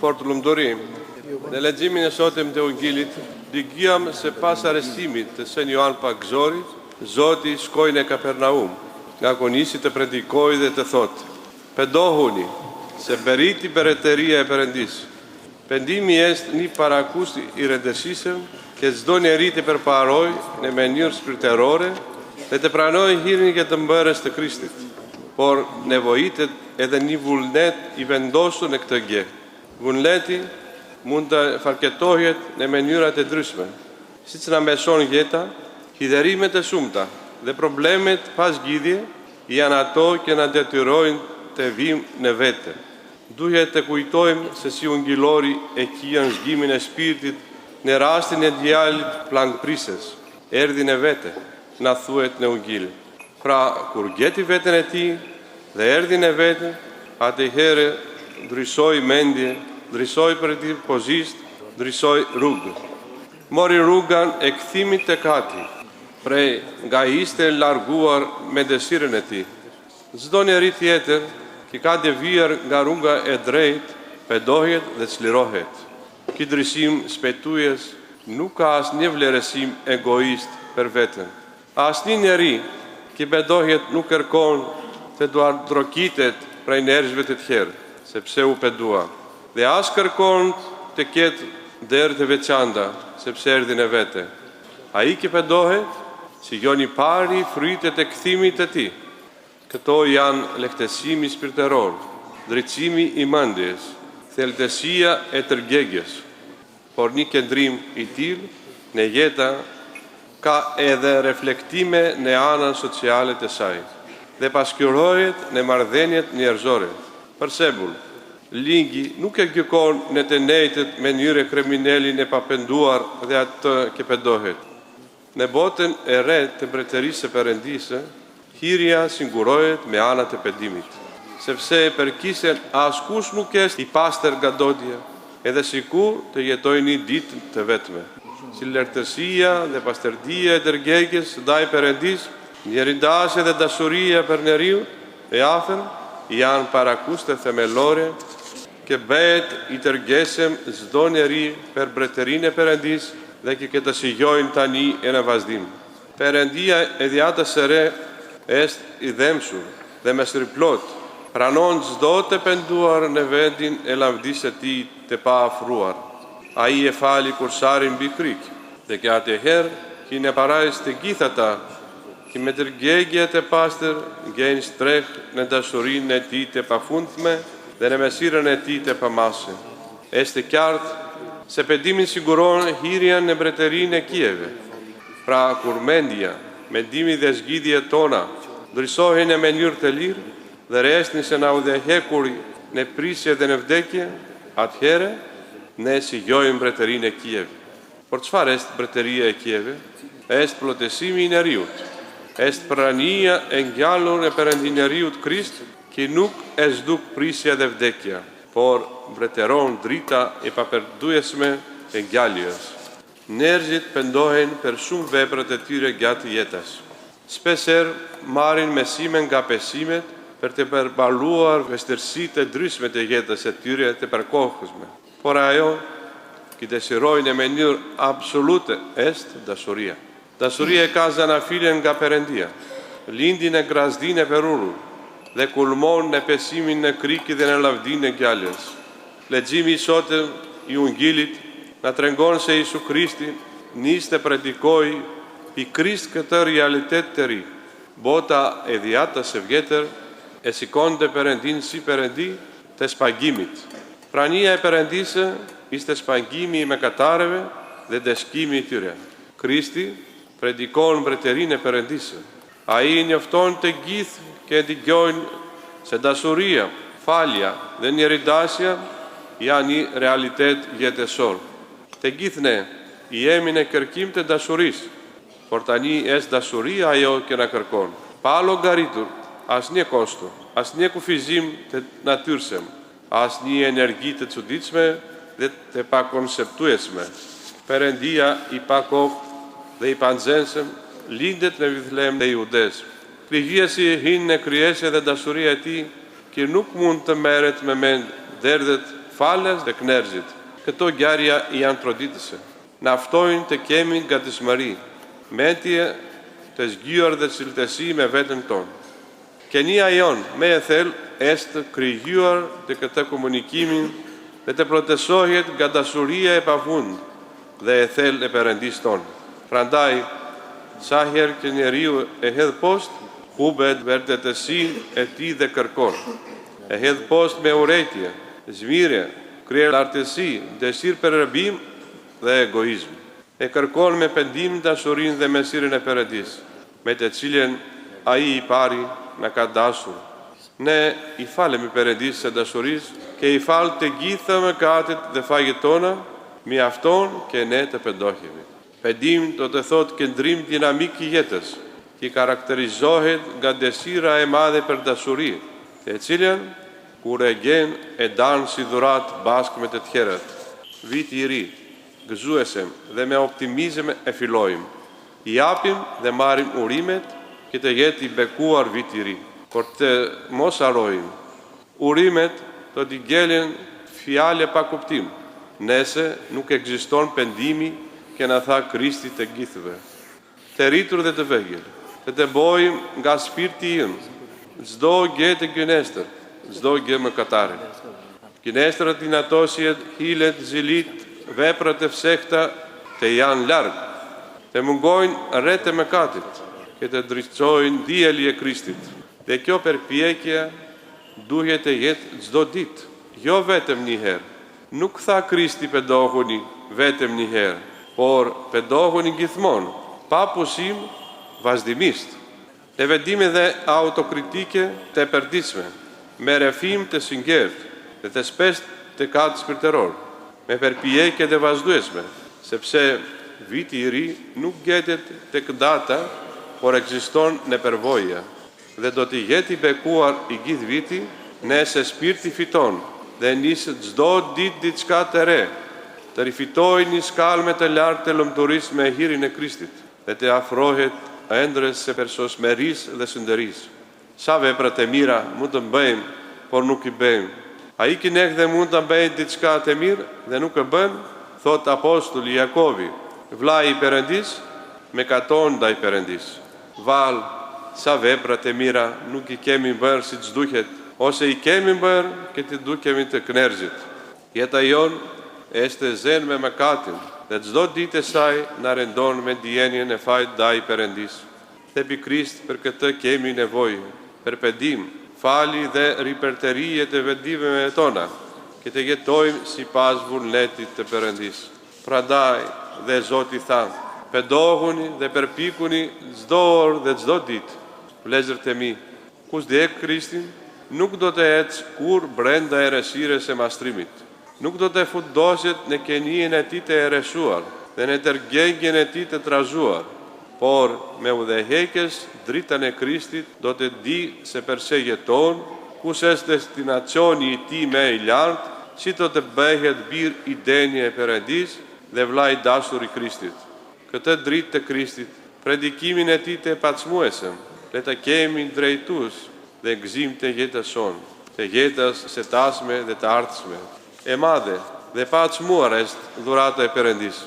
fort lumturi. Në leximin e sotëm të Evangjelit, dëgjojmë se pas arrestimit të Sën Ioan Pakzorit, Zoti shkoi në Kapernaum, nga ku nisi të predikojë dhe të thotë: "Pendohuni, se beriti bereteria e Perëndis. Pendimi është një parakush i rëndësishëm që çdo njeri të përparojë në mënyrë shpirtërore dhe të pranojë hirin e të mbërës të Krishtit, por nevojitet edhe një vullnet i vendosur në këtë gjë. Vullneti mund të farketohet në mënyra të ndryshme, siç na mëson jeta, hidhurimet e shumta dhe problemet pas lidhje janë ato që na detyrojnë të vim në vete. Duhet të kujtojmë se si ungjillori e qian zhgimin e shpirtit në rastin e djalit plagprisës, erdhi në vete, na thuhet në Ungjil. Pra, kur gjeti veten e tij dhe erdhi në vete, atëherë ndrysoi mendje, ndrysoi pozisht, ndrysoi rrugë. Mori rrugën e kthimit tek Ati, prej nga ishte larguar me dëshirën e tij. Çdo njeri tjetër që ka devijuar nga rruga e drejtë, pendohet dhe çlirohet. Ky ndryshim shpejtues nuk ka asnjë vlerësim egoist për veten. Asnjë njeri që pendohet nuk kërkon të trokitet prej njerëzve të tjerë, sepse u pendua, dhe as kërkon të ketë derë të veçanta, sepse erdhi në vete. Ai që pendohet, sigon i pari frytet e kthimit të tij. Këto janë lehtësimi shpirtëror, drejtësimi i mendjes, theltësia e tërgjegjes. Por një qëndrim i tillë në jeta ka edhe reflektime në anën sociale të saj dhe pasqyrohet në marrëdhëniet njerëzore. Për shembull, ligji nuk e gjykon në të njëjtën mënyrë kriminalin e papenduar dhe atë që pendohet. Në botën e re të mbretërisë së Perëndisë, hyrja sigurohet me anët e pendimit, sepse për kisën askush nuk është i pastër nga dotje, edhe sikur të jetojë një ditë të vetme. Si lartësia dhe pastërtia e tërgjegjes ndaj Perëndis, njerëndasja dhe dashuria për njeriu e afër janë parakushte themelore që bëhet i tërgjeshëm çdo njeri për mbretërinë e Perëndis dhe që këtë shijojnë tani e në vazhdim. Perëndia e dhjatës së re është i dhemshur dhe mesriplot, pranon çdo të penduar në vendin e lavdisë së tij të paafruar. Ai e fali kursarin mbi kryq, dhe që atëherë që në parajs të gjithë ata që me tërgjegje të pastër gjejnë shtreh në dashurinë e tij të pafundme dhe në mesirën e tij të pamasë. Është qartë se pendimin siguron hyrjen në mbretërinë e Kieve. Pra, kur mendja, mendimi dhe zgjidhjet tona ndrysohen në mënyrë të lirë dhe restin se na udhëhekur në prisje dhe në vdekje, atëherë ne shijojmë mbretërinë e Kievit. Por çfarë është mbretëria e Kievit? Është plotësimi i njeriut. Është prania e ngjallur e Perëndinjeriut Krisht, që nuk e zhduk prisja dhe vdekja, por mbretëron drita e paperduesme e ngjalljes. Njerëzit pendohen për shumë veprat e tyre gjatë jetës. Shpesh marrin mësime nga besimet për të përballuar vështirësitë e ndryshme të jetës së tyre të përkohshme. Por ajo që dëshirojnë në mënyrë absolute është dashuria. Dashuria ka zanafilën nga Perëndia, lindi në grazdinë e perurur dhe kulmon në besimin në Krikë dhe në lavdinë e ngjalljes. Leximi i sotëm i Ungjillit na tregon se Isu Krishti nis të predikojë pikërisht këtë realitet të ri. Bota e dhjatës së vjetër e sikonte Perëndin si Perëndi të shpagimit. Prania e Perëndisë ishte shpagimi i mëkatarëve dhe dëshkimi i tyre. Krishti predikon mbretërinë e Perëndisë. Ai njofton të gjithë që dëgjojnë se dashuria, falja dhe njerëdasja janë një realitet jetësor. Të gjithë ne jemi në kërkim të dashurisë, por tani është dashuria ajo që na kërkon. Pa llogaritur asnjë kosto, asnjë kufizim të natyrsëm, asnjë energji të çuditshme dhe të pakonseptueshme. Perëndia i pakokë dhe i panxensëm lindet në Vithlem dhe Judes. Krijuesi hin në krijesë dhe dashuria e tij që nuk mund të merret me mend derdhet falës dhe knerëzit. Këto ngjarja janë troditëse. Na ftojnë të kemi gatishmëri, mendje të zgjuar dhe cilëtësi me veten tonë. Kenia jonë me e thellë është krijuar të këtë komunikimin dhe të protestohet nga dashuria e pafund dhe e thellë e Perëndis tonë. Prandaj, sa herë që njeriu e hedh poshtë, hubet vërtetësinë e tij dhe kërkon. E hedh poshtë me urrëtie, zmirje, kryelartësi, dëshirë për rrëbim dhe egoizëm. E kërkon me pendim dashurinë dhe mesirin e Perëndis, me të cilën ai i pari na ka dashur. Ne i falemi Perëndis së dashurisë, ke i falë të gjitha mëkatet dhe fajët tona, mjafton që ne të pendohemi. Pendim do të thotë këndrim dinamik i jetës, që karakterizohet nga desira e madhe për dashuri, të cilën kur e gjen e danë si dhurat bashkë me të tjerët. Viti i ri, gëzuesem dhe me optimizëm e fillojmë. I japim dhe marrim urimet që të jetë i bekuar viti i ri. Por të mos harrojmë, urimet do t'i gjelin fjale pa kuptim, nëse nuk ekziston pendimi që na tha Krishti të gjithëve. Të rritur dhe të vegjël, të bojmë nga shpirti ynë, çdo gjë të gënjeshtër, çdo gjë mëkatare. Gënjeshtrat i natosjet, hilet, zilit, veprat e fshehta të janë larg, të mungojnë rreth të mëkatit, që të drejtojnë dielli e Krishtit. Dhe kjo përpjekje duhet të jetë çdo ditë, jo vetëm një herë. Nuk tha Krishti pendohuni vetëm një herë, por pendohuni gjithmonë, pa pushim, vazhdimisht. Në vendime dhe autokritike të përditshme, me refim të sinqert dhe të shpesht të katë shpirtëror, me përpjekje të vazhdueshme, sepse viti i ri nuk gjetet tek data, por ekziston në përvojë dhe do të jetë i bekuar i gjithë viti, nëse shpirti fiton dhe nisë çdo ditë diçka të re, të rifitojë një skalme të lartë të lumturisë me hirin e Krishtit dhe të afrohet ëndrës së persosmërisë dhe sëndërisë. Sa vepra të mira mund të bëjmë, por nuk i bëjmë. Ai që ne dhe mund të bëjë diçka të mirë dhe nuk e bën, thot apostulli Jakovi, vllai i Perëndis me katon ndaj Perëndis. Val, sa vepra të mira nuk i kemi bërë si që duhet, ose i kemi bërë këti dukemi të knerëzit. Jeta jonë është e zenë me mëkatin dhe çdo ditë e saj na rendon me ndjenjen e fajt ndaj Perëndis. Dhe pikërisht për këtë kemi nevojë, për pendim, fali dhe riperterije të vendimeve tona, që të jetojmë sipas vullnetit të Perëndis. Prandaj dhe Zoti tha, pendohuni dhe përpikuni çdo orë dhe çdo ditë. Vëllezër të mi, kush ndjek Krishtin, nuk do të ecë kur brenda errësirës së mastrimit. Nuk do të fundoshet në kenien e tij të errësuar dhe në tërgjengjen e tij të trazuar, por me udhëheqjes dritën e Krishtit do të di se përse jeton, kush është destinacioni i tij më i lartë, si do të bëhet bir i denjë e Perëndis dhe vllai i dashur i Krishtit. Këtë dritë të Krishtit, predikimin e tij të pacmuesëm, le të kemi drejtues dhe gëzim të jetës sonë, të jetës së tashme dhe të ardhshme. E madhe dhe pacmuar është dhurata e Perëndis.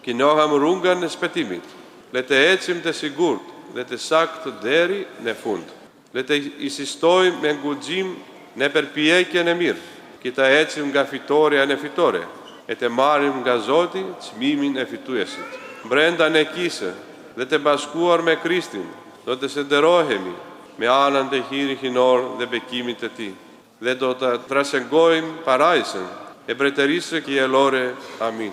Kinoham rrugën e shpëtimit. Le të ecim të sigurt dhe të saktë deri në fund. Le të insistojmë me guxim në përpjekjen e mirë, që të ecim nga fitoria në fitore, e të marrim nga Zoti çmimin e fituesit. Brenda në kisë dhe të bashkuar me Krishtin, do të senderohemi me anën të hiri hinor dhe bekimin të tij, dhe do të trashëgojmë parajsën e mbretërisë qiellore. Amin.